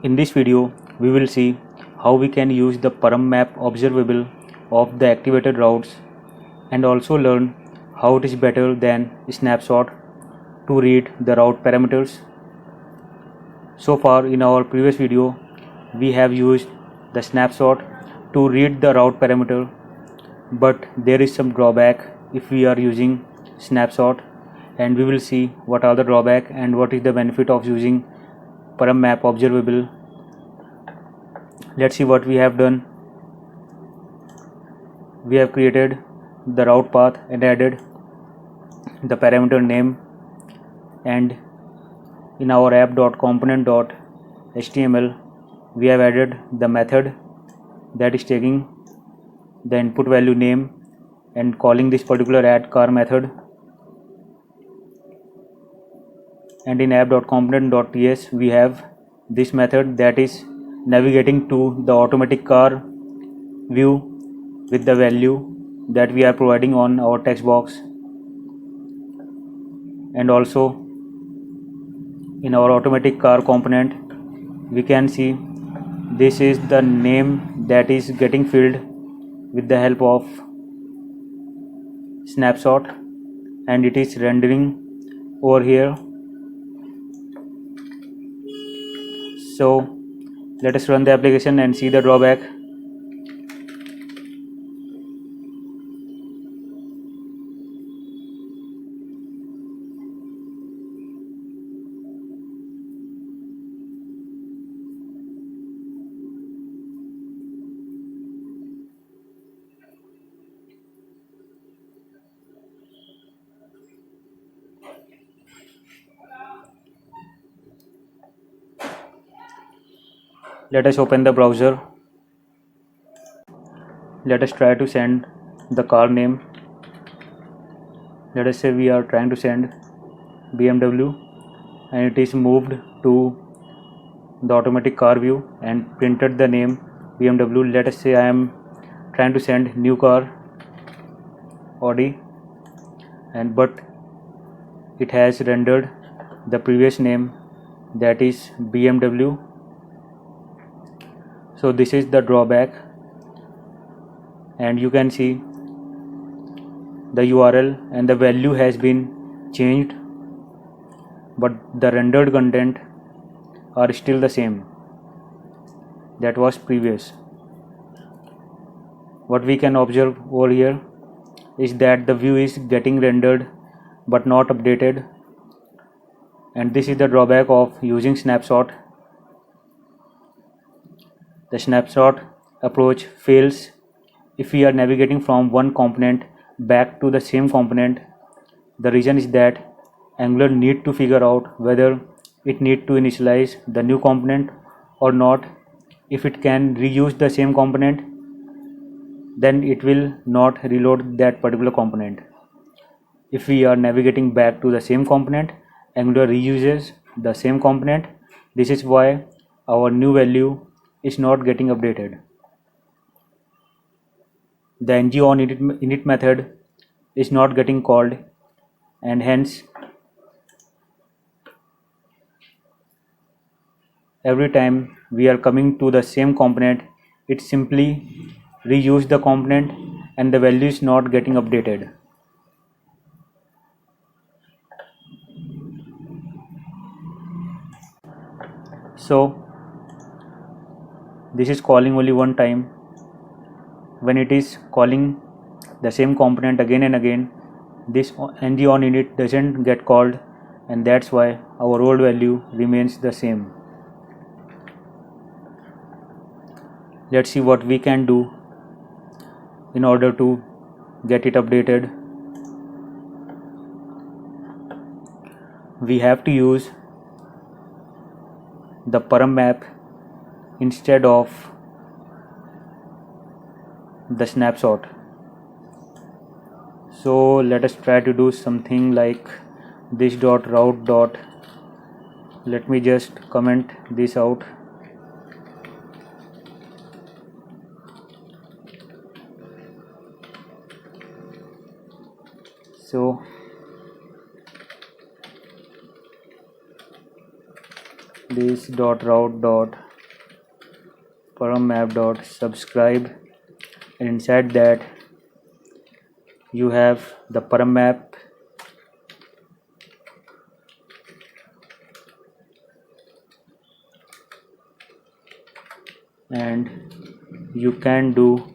In this video, we will see how we can use the param map observable of the activated routes and also learn how it is better than snapshot to read the route parameters. So far in our previous video, we have used the snapshot to read the route parameter, but there is some drawback if we are using snapshot, and we will see what are the drawback and what is the benefit of using param map observable. Let's see what we have done. We have created the route path and added the parameter name, and in our app.component.html we have added the method that is taking the input value name and calling this particular add car method. And in app.component.ts we have this method that is navigating to the automatic car view with the value that we are providing on our text box. And also in our automatic car component we can see this is the name that is getting filled with the help of snapshot, and it is rendering over here. So let us run the application and see the drawback. Let us open the browser. Let us try to send the car name. Let us say we are trying to send BMW, and it is moved to the automatic car view and printed the name BMW. Let us say I am trying to send new car Audi, and but it has rendered the previous name that is BMW. So this is the drawback, and you can see the URL and the value has been changed, but the rendered content are still the same that was previous. What we can observe over here is that the view is getting rendered but not updated, and this is the drawback of using snapshot. The snapshot approach fails if we are navigating from one component back to the same component. The reason is that Angular need to figure out whether it need to initialize the new component or not. If it can reuse the same component, then it will not reload that particular component. If we are navigating back to the same component, Angular reuses the same component. This is why our new value is not getting updated. The ng-on-init method is not getting called, and hence every time we are coming to the same component, it simply reuse the component and the value is not getting updated. So this is calling only one time. When it is calling the same component again and again, this ng-on-init doesn't get called, and that's why our old value remains the same. Let's see what we can do in order to get it updated. We have to use the param map instead of the snapshot. So let us try to do something like this route. Let me just comment this out. So this route parammap.subscribe, and inside that you have the parammap, and you can do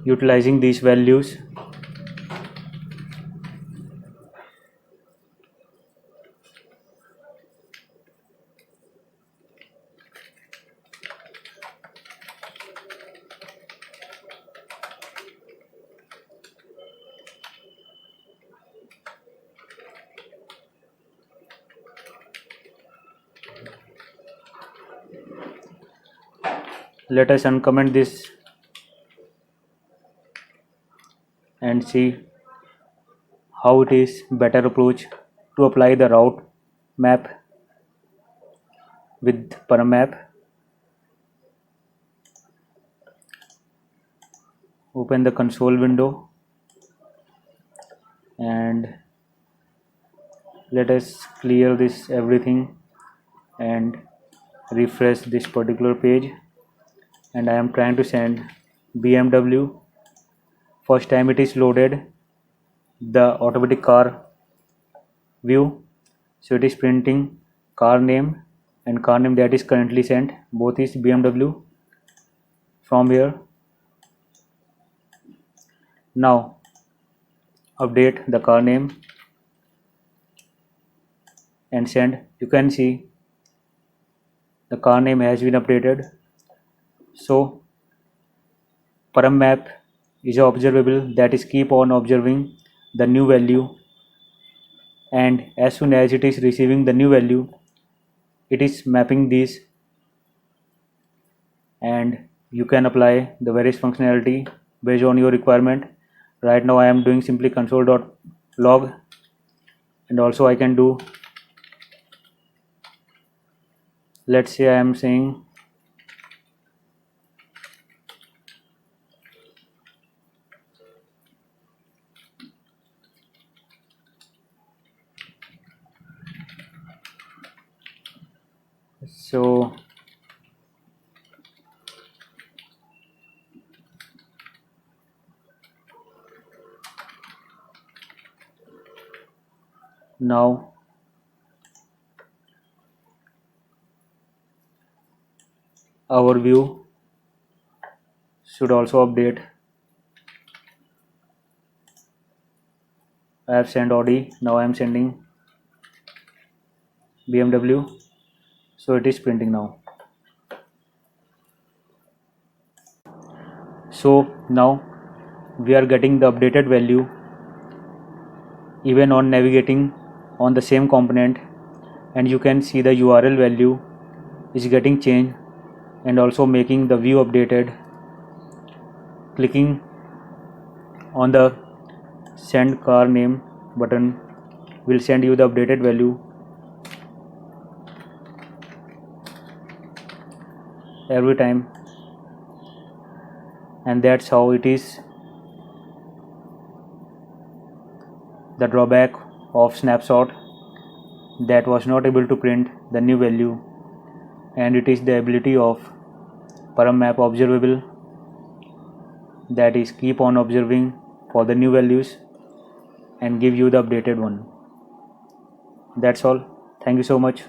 utilizing these values. Let us uncomment this and see how it is better approach to apply the route map with parammap. Open the console window and let us clear this everything and refresh this particular page. And I am trying to send BMW. First time it is loaded the automatic car view, so it is printing car name and car name that is currently sent, both is BMW. From here, now update the car name and send. You can see the car name has been updated. So parammap is observable, that is keep on observing the new value, and as soon as it is receiving the new value it is mapping these, and you can apply the various functionality based on your requirement. Right now I am doing simply console.log, and also I can do, let's say I am saying so now our view should also update. I have sent Audi, now I am sending BMW, so it is printing now. So now we are getting the updated value even on navigating on the same component, and you can see the URL value is getting changed and also making the view updated. Clicking on the send car name button will send you the updated value every time, and that's how it is. The drawback of snapshot that was not able to print the new value, and it is the ability of parammap observable, that is keep on observing for the new values and give you the updated one. That's all. Thank you so much.